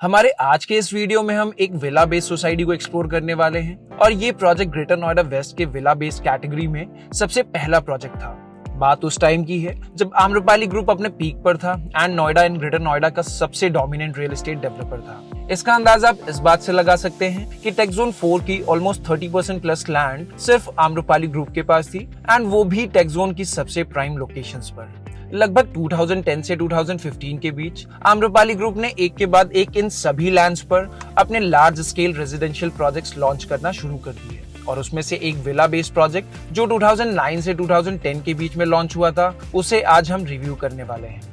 हमारे आज के इस वीडियो में हम एक विला बेस्ड सोसाइटी को एक्सप्लोर करने वाले हैं और ये प्रोजेक्ट ग्रेटर नोएडा वेस्ट के विला बेस्ड कैटेगरी में सबसे पहला प्रोजेक्ट था। बात उस टाइम की है जब आम्रपाली ग्रुप अपने पीक पर था and Noida and greater Noida का सबसे डोमिनेंट रियल एस्टेट डेवलपर था। इसका अंदाजा आप इस बात से लगा सकते हैं कि टेक जोन 4 की ऑलमोस्ट 30% प्लस लैंड सिर्फ आम्रपाली ग्रुप के पास थी एंड वो भी टेक जोन की सबसे प्राइम लोकेशंस पर। लगभग 2010 से 2015 के बीच आम्रपाली ग्रुप ने एक के बाद एक इन सभी लैंड्स पर अपने large scale residential projects launch करना शुरू कर दिए और उसमें से एक विला बेस्ड प्रोजेक्ट जो 2009 से 2010 के बीच में लॉन्च हुआ था उसे आज हम रिव्यू करने वाले हैं।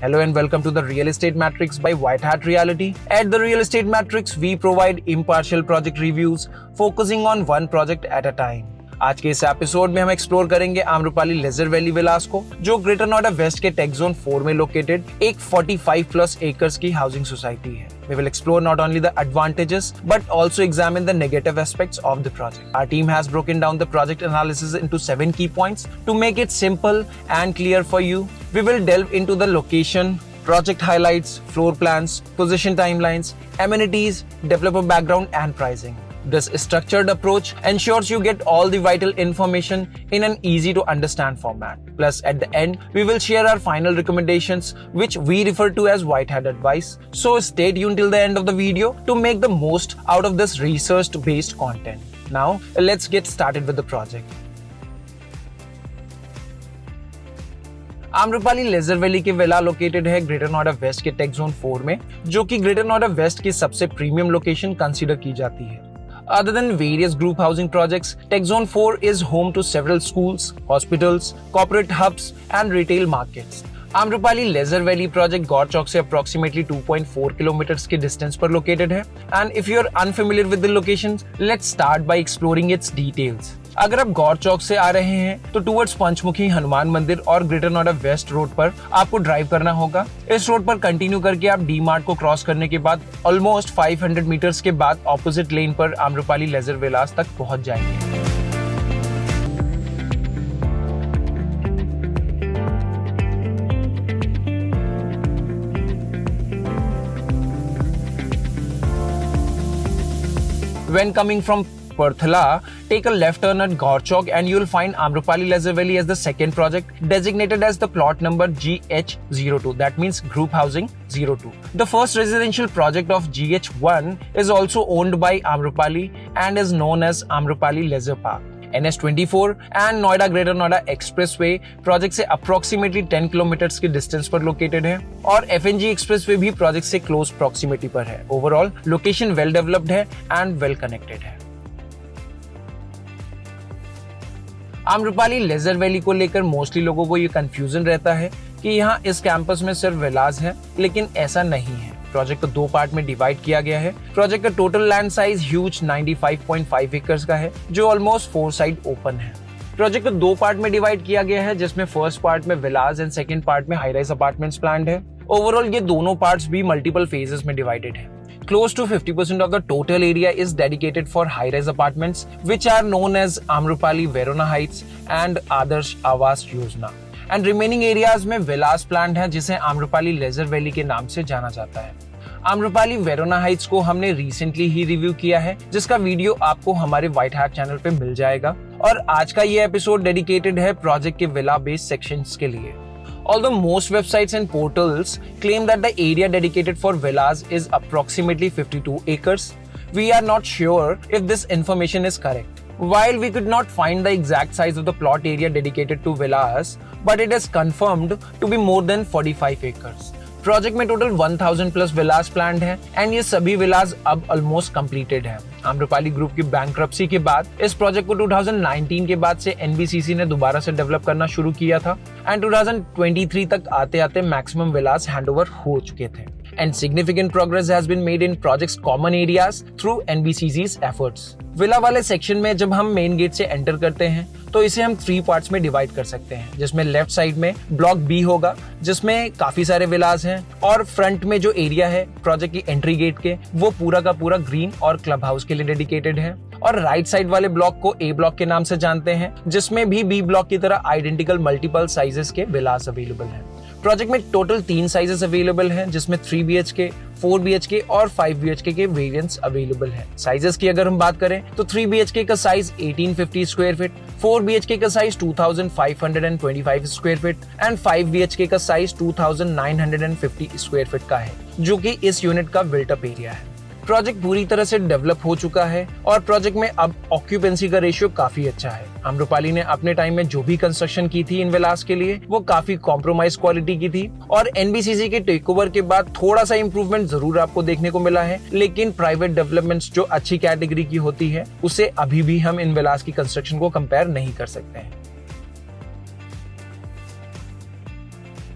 Hello and welcome to the Real Estate Matrix by White Hat Reality. At the Real Estate Matrix, we provide impartial project reviews focusing on one project at a time. आज के इस एपिसोड में हम explore करेंगे Amrapali leisure valley विलास को, जो greater Noida west के tech zone 4 में लोकेटेड एक 45 प्लस एकर्स की हाउसिंग सोसाइटी है। We will explore not only the advantages but also examine the negative aspects of the project. Our team has broken down the project analysis into 7 key points to make it simple and clear for you. We will delve into the location, project highlights, floor plans, position timelines, amenities, developer background and pricing. This structured approach ensures you get all the vital information in an easy to understand format. Plus, at the end, we will share our final recommendations, which we refer to as White Hat advice. So stay tuned till the end of the video to make the most out of this research-based content. Now, let's get started with the project. Amrapali leisure valley की villa located है greater Noida west के tech zone 4 में, जो कि greater Noida waste की सबसे premium location consider की जाती है। Other than various group housing projects, Tech Zone 4 is home to several schools, hospitals, corporate hubs, and retail markets. Amrapali leisure valley project Gaur Chowk से अप्रोक्सीमेटली 2.4 किलोमीटर्स के डिस्टेंस पर लोकेटेड है and if you are unfamiliar with the location, let's start by exploring its details. अगर आप गौर चौक से आ रहे हैं तो टुवर्ड्स पंचमुखी हनुमान मंदिर और ग्रेटर नोएडा वेस्ट रोड पर आपको ड्राइव करना होगा। इस रोड पर कंटिन्यू करके आप डी मार्ट को क्रॉस करने के बाद ऑलमोस्ट 500 मीटर्स के बाद ऑपोजिट लेन पर आम्रपाली लेजर विलास तक पहुंच जाएंगे। When coming from Perthala, take a left turn at Gaur Chowk and you'll find Amrapali Leisure Valley as the second project, designated as the plot number GH02. That means Group Housing 02. The first residential project of GH1 is also owned by Amrapali and is known as Amrapali Leisure Park. NS24 and Noida Greater Noida Expressway project से approximately 10 kilometres के distance पर located है और FNG expressway भी project से close proximity पर है। Overall location well developed है एंड वेल कनेक्टेड है। आम्रपाली लेजर वैली को लेकर मोस्टली लोगों को ये कंफ्यूजन रहता है कि यहाँ इस कैंपस में सिर्फ विलास है, लेकिन ऐसा नहीं है। प्रोजेक्ट को 2 पार्ट में डिवाइड किया गया है। प्रोजेक्ट का total land size huge 95.5 acres का है, जो ऑलमोस्ट 4 साइड ओपन है। प्रोजेक्ट को 2 पार्ट में डिवाइड किया गया है, जिसमें फर्स्ट पार्ट में विलास एंड सेकंड पार्ट में हाई राइज अपार्टमेंट्स प्लान्ड है। ओवरऑल ये दोनों पार्ट्स भी मल्टीपल फेजेस में डिवाइडेड है। Close to 50% of the total area is dedicated for high-rise apartments, which are known as Amrapali Verona Heights and Adarsh Awas Yojana. And remaining areas में विलास plant है, जिसे Amrapali leisure valley के नाम से जाना जाता है। आम्रपाली वेरोना हाइट्स को हमने रिसेंटली ही रिव्यू किया है, जिसका वीडियो आपको हमारे व्हाइट हैट चैनल पे मिल जाएगा और आज का ये एपिसोड डेडिकेटेड है प्रोजेक्ट के विला बेस्ड सेक्शंस के लिए। Although most websites and portals claim that the area dedicated for villas is approximately 52 acres, we are not sure if this information is correct. While we could not find the exact size of the plot area dedicated to villas, but it is confirmed to be more than 45 acres. Project में total 1000 plus विलास planned है and ये सभी विलास अब almost completed है। Amrapali group की bankruptcy के बाद इस प्रोजेक्ट को 2019 के बाद से NBCC ने दोबारा से डेवलप करना शुरू किया था एंड 2023 तक आते आते मैक्सिमम विलास हैंडओवर हो चुके थे and significant progress has been made in projects common areas through NBCC's efforts. Villa वाले सेक्शन में जब हम मेन गेट से एंटर करते हैं तो इसे हम 3 पार्ट्स में डिवाइड कर सकते हैं, जिसमें लेफ्ट साइड में ब्लॉक बी होगा, जिसमें काफी सारे विलास हैं और फ्रंट में जो एरिया है प्रोजेक्ट की एंट्री गेट के, वो पूरा का पूरा ग्रीन और क्लब हाउस के लिए डेडिकेटेड है और राइट साइड वाले ब्लॉक को ए ब्लॉक के नाम से जानते हैं, जिसमें भी बी ब्लॉक की तरह आइडेंटिकल मल्टीपल साइजेस के विलास अवेलेबल हैं। प्रोजेक्ट में टोटल 3 साइजेस अवेलेबल हैं, जिसमें 3 BHK, 4 BHK और 5 BHK के वेरिएंट्स अवेलेबल हैं। साइजेस की अगर हम बात करें तो 3 BHK का साइज 1850 स्क्वायर फीट, 4 BHK का size 2525 square feet and 5 BHK का साइज 2950 स्क्वायर फीट का है, जो कि इस यूनिट का बिल्ट अप एरिया है। प्रोजेक्ट पूरी तरह से डेवलप हो चुका है और प्रोजेक्ट में अब ऑक्यूपेंसी का रेशियो काफी अच्छा है। आम्रपाली ने अपने टाइम में जो भी कंस्ट्रक्शन की थी इन विलास के लिए वो काफी कॉम्प्रोमाइज क्वालिटी की थी और NBCC के टेक ओवर के बाद थोड़ा सा इंप्रूवमेंट जरूर आपको देखने को मिला है, लेकिन प्राइवेट डेवलपमेंट्स जो अच्छी कैटेगरी की होती है उसे अभी भी हम इन विलास की कंस्ट्रक्शन को कंपेयर नहीं कर सकते हैं।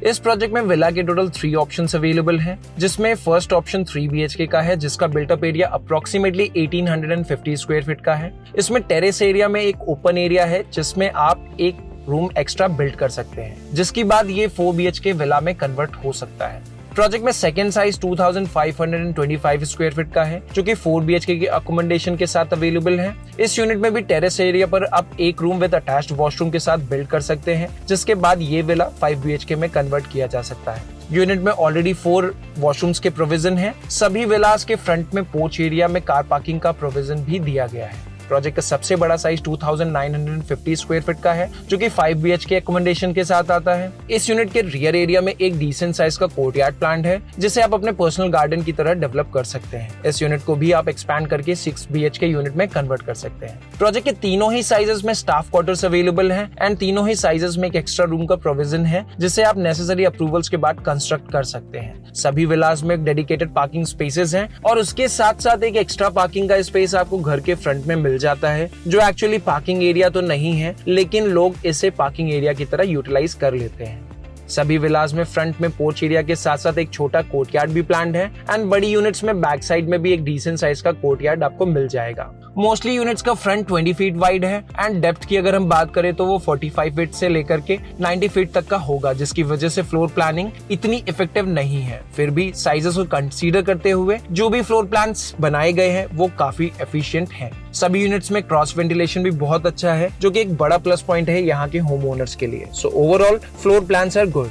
इस प्रोजेक्ट में विला के टोटल 3 ऑप्शंस अवेलेबल हैं, जिसमें फर्स्ट ऑप्शन 3 BHK का है, जिसका built up area approximately 1850 square feet का है। इसमें टेरेस एरिया में एक ओपन एरिया है, जिसमें आप एक रूम एक्स्ट्रा बिल्ड कर सकते हैं, जिसके बाद ये 4 BHK विला में कन्वर्ट हो सकता है। प्रोजेक्ट में सेकेंड साइज 2525 स्क्वायर फीट का है, जो कि 4 BHK की अकोमोडेशन के साथ अवेलेबल है। इस यूनिट में भी टेरेस एरिया पर आप एक रूम विद अटैच्ड वॉशरूम के साथ बिल्ड कर सकते हैं, जिसके बाद ये विला 5 BHK में कन्वर्ट किया जा सकता है। यूनिट में ऑलरेडी 4 वॉशरूम्स के प्रोविजन है। सभी विलास के फ्रंट में पोर्च एरिया में कार पार्किंग का प्रोविजन भी दिया गया है। प्रोजेक्ट का सबसे बड़ा साइज 2950 स्क्वायर फीट का है, जो कि 5 BHK अकोमोडेशन के साथ आता है। इस यूनिट के रियर एरिया में एक डिसेंट साइज का कोर्टयार्ड प्लान है, जिसे आप अपने पर्सनल गार्डन की तरह डेवलप कर सकते हैं। इस यूनिट को भी आप एक्सपैंड करके 6 BHK यूनिट में कन्वर्ट कर सकते हैं। प्रोजेक्ट के तीनों ही साइजेस में स्टाफ क्वार्टर्स अवेलेबल हैं एंड तीनों ही साइजेस में एक एक्स्ट्रा रूम का प्रोविजन है, जिसे आप नेसेसरी अप्रूवल्स के बाद कंस्ट्रक्ट कर सकते हैं। सभी विलास में डेडिकेटेड पार्किंग स्पेसेस हैं और उसके साथ साथ एक एक्स्ट्रा पार्किंग का स्पेस आपको घर के फ्रंट में मिल जाता है, जो एक्चुअली पार्किंग एरिया तो नहीं है, लेकिन लोग इसे पार्किंग एरिया की तरह यूटिलाइज कर लेते हैं। सभी विलास में फ्रंट में पोर्च एरिया के साथ साथ एक छोटा कोर्टयार्ड भी प्लान्ड है एंड बड़ी यूनिट्स में बैक साइड में भी एक डिसेंट साइज का कोर्टयार्ड आपको मिल जाएगा। मोस्टली यूनिट्स का फ्रंट 20 फीट वाइड है एंड डेप्थ की अगर हम बात करें तो वो 45 फीट से लेकर के 90 फीट तक का होगा, जिसकी वजह से फ्लोर प्लानिंग इतनी इफेक्टिव नहीं है। फिर भी साइजेस को कंसीडर करते हुए जो भी फ्लोर प्लान्स बनाए गए हैं वो काफी एफिशिएंट हैं। सभी यूनिट्स में क्रॉस वेंटिलेशन भी बहुत अच्छा है, जो कि एक बड़ा प्लस पॉइंट है यहाँ के होम ओनर्स के लिए। So overall floor plans are good.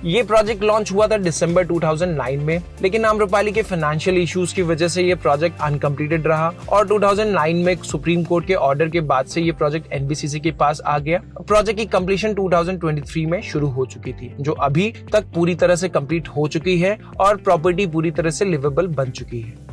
ये प्रोजेक्ट लॉन्च हुआ था दिसंबर 2009 में, लेकिन आम्रपाली के फाइनेंशियल इश्यूज की वजह से ये प्रोजेक्ट अनकम्प्लीटेड रहा और 2009 में सुप्रीम कोर्ट के ऑर्डर के बाद से ये प्रोजेक्ट NBCC के पास आ गया। प्रोजेक्ट की कंप्लीशन 2023 में शुरू हो चुकी थी, जो अभी तक पूरी तरह से कंप्लीट हो चुकी है और प्रॉपर्टी पूरी तरह से लिवेबल बन चुकी है।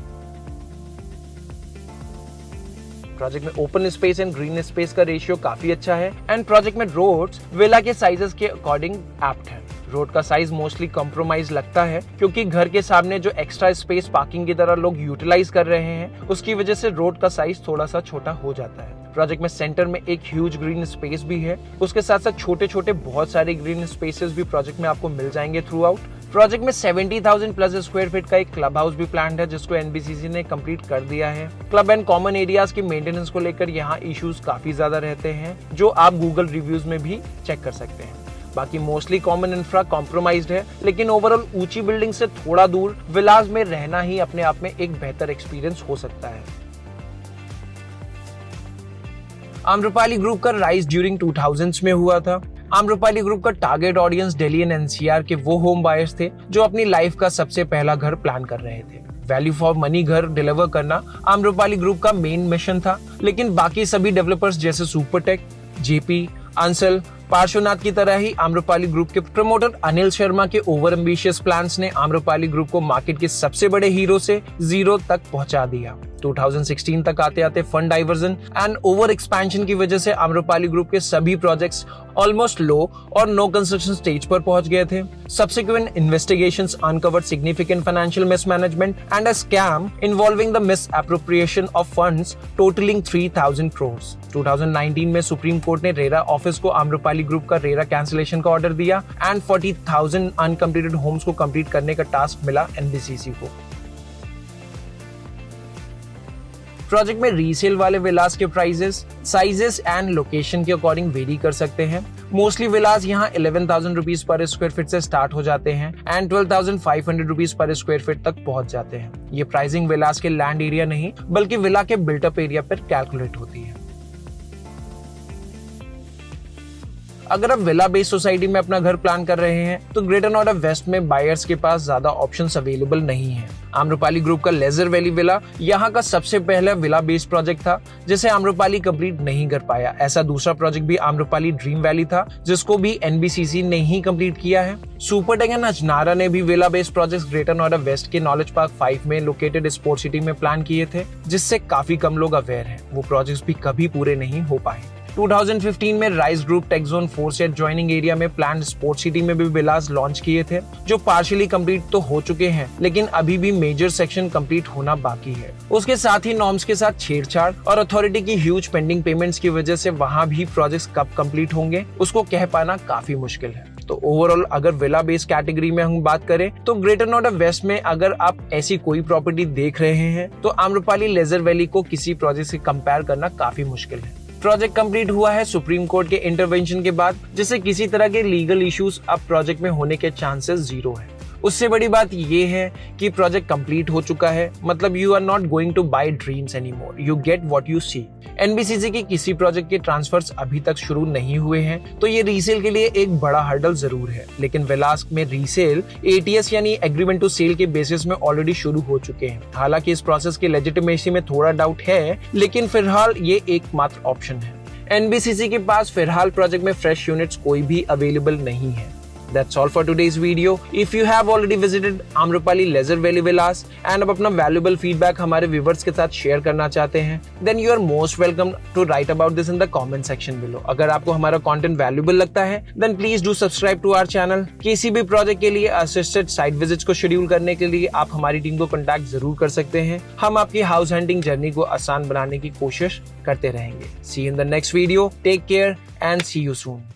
प्रोजेक्ट में open space and green space का रेशियो काफी अच्छा है एंड प्रोजेक्ट में रोड्स विला के साइजेस के अकॉर्डिंग एप्ट है। रोड का साइज मोस्टली कॉम्प्रोमाइज लगता है, क्योंकि घर के सामने जो एक्स्ट्रा स्पेस पार्किंग की तरह लोग यूटिलाइज कर रहे हैं, उसकी वजह से रोड का साइज थोड़ा सा छोटा हो जाता है। प्रोजेक्ट में सेंटर में एक ह्यूज ग्रीन स्पेस भी है, उसके साथ साथ छोटे छोटे बहुत सारे ग्रीन स्पेसेस भी प्रोजेक्ट में आपको मिल जाएंगे थ्रू आउट। प्रोजेक्ट में 70,000 प्लस स्क्वायर फीट का एक क्लब हाउस भी प्लान्ड है, जिसको NBCC ने कंप्लीट कर दिया है। क्लब एंड कॉमन एरियाज की मेंटेनेंस को लेकर यहाँ इश्यूज काफी ज्यादा रहते हैं, जो आप गूगल रिव्यूज में भी चेक कर सकते हैं। बाकी मोस्टली कॉमन इंफ्रा कॉम्प्रोमाइज्ड है, लेकिन ओवरऑल ऊंची बिल्डिंग से थोड़ा दूर विलास में रहना ही अपने आप में एक बेहतर एक्सपीरियंस हो सकता है। आम्रपाली ग्रुप का राइज ड्यूरिंग 2000s में हुआ था। आम्रपाली ग्रुप का target audience Delhi and NCR के वो होम बायर्स थे जो अपनी लाइफ का सबसे पहला घर प्लान कर रहे थे। वैल्यू फॉर मनी घर डिलीवर करना आम्रपाली ग्रुप का मेन मिशन था, लेकिन बाकी सभी डेवलपर्स जैसे सुपरटेक, JP, अंसल, पार्श्वनाथ की तरह ही आम्रपाली ग्रुप के प्रमोटर अनिल शर्मा के ओवर एम्बिशियस प्लान्स ने आम्रपाली ग्रुप को मार्केट के सबसे बड़े हीरो से जीरो तक पहुंचा दिया। 2016 तक आते आते fund diversion and over expansion की वजह से आम्रपाली ग्रुप के सभी प्रोजेक्ट्स ऑलमोस्ट लो और नो कंस्ट्रक्शन स्टेज पर पहुंच गए थे। Subsequent investigations uncovered significant financial mismanagement and a scam involving the misappropriation of funds totaling 3,000 crores. 2019 में सुप्रीम कोर्ट ने रेरा ऑफिस को आम्रपाली ग्रुप का रेरा कैंसिलेशन का ऑर्डर दिया एंड 40,000 अनकम्प्लीटेड होम्स को कंप्लीट करने का टास्क मिला NBCC को। प्रोजेक्ट में रीसेल वाले विलास के प्राइसेस, साइजेस एंड लोकेशन के अकॉर्डिंग वेरी कर सकते हैं। मोस्टली विलास यहाँ 11,000 रुपीज पर स्क्वायर फीट से स्टार्ट हो जाते हैं and 12,500 rupees per square feet तक पहुंच जाते हैं। ये प्राइसिंग विलास के लैंड एरिया नहीं बल्कि विला के बिल्टअप एरिया पर कैलकुलेट होती है। अगर आप विला बेस्ड सोसाइटी में अपना घर प्लान कर रहे हैं तो ग्रेटर नोएडा वेस्ट में बायर्स के पास ज्यादा ऑप्शंस अवेलेबल नहीं है। आम्रपाली ग्रुप का लेजर वैली विला यहाँ का सबसे पहला विला बेस्ड प्रोजेक्ट था जिसे आम्रपाली कंप्लीट नहीं कर पाया। ऐसा दूसरा प्रोजेक्ट भी आम्रपाली ड्रीम वैली था जिसको भी एनबीसीसी ने ही कंप्लीट किया है। सुपरटेक एंड अजनारा ने भी villa based project greater Noida west के नॉलेज पार्क 5 में लोकेटेड स्पोर्ट सिटी में प्लान किए थे, जिससे काफी कम लोग अवेयर हैं। वो प्रोजेक्ट्स भी कभी पूरे नहीं हो पाए। 2015 में राइज ग्रुप टेक जोन 4 से एडजॉइनिंग एरिया में प्लान स्पोर्ट सिटी में भी विलास लॉन्च किए थे, जो पार्शियली कंप्लीट तो हो चुके हैं लेकिन अभी भी मेजर सेक्शन कंप्लीट होना बाकी है। उसके साथ ही नॉर्म्स के साथ छेड़छाड़ और अथॉरिटी की ह्यूज पेंडिंग पेमेंट्स की वजह से वहां भी प्रोजेक्ट्स कब कंप्लीट होंगे उसको कह पाना काफी मुश्किल है। तो ओवरऑल अगर विला बेस्ड कैटेगरी में हम बात करें तो ग्रेटर नोएडा वेस्ट में अगर आप ऐसी कोई प्रॉपर्टी देख रहे हैं तो आम्रपाली लेजर वैली को किसी प्रोजेक्ट से कंपेयर करना काफी मुश्किल है। प्रोजेक्ट कंप्लीट हुआ है सुप्रीम कोर्ट के इंटरवेंशन के बाद, जिससे किसी तरह के लीगल इश्यूज अब प्रोजेक्ट में होने के चांसेस 0 है। उससे बड़ी बात ये है कि प्रोजेक्ट कंप्लीट हो चुका है, मतलब you are not going to buy dreams anymore, you get what you see. NBCC की किसी प्रोजेक्ट के ट्रांसफर्स अभी तक शुरू नहीं हुए हैं तो ये रीसेल के लिए एक बड़ा हर्डल जरूर है, लेकिन विलास में रीसेल एटीएस यानी एग्रीमेंट टू सेल के बेसिस में ऑलरेडी शुरू हो चुके हैं। हालांकि इस प्रोसेस की लेजिटिमेसी में थोड़ा डाउट है, लेकिन फिलहाल ये एकमात्र ऑप्शन है। एनबीसीसी के पास फिलहाल प्रोजेक्ट में फ्रेश यूनिट्स कोई भी अवेलेबल नहीं है। That's all for today's video. If you have already visited Amrapali Leisure Valley Villas and आप अपना valuable feedback हमारे viewers के साथ share करना चाहते हैं, then you are most welcome to write about this in the comment section below. अगर आपको हमारा content valuable लगता है, then please do subscribe to our channel. किसी भी project के लिए assisted site visits को schedule करने के लिए आप हमारी टीम को contact जरूर कर सकते हैं। हम आपकी house hunting journey को आसान बनाने की कोशिश करते रहेंगे। See you in the next video. Take care and see you soon.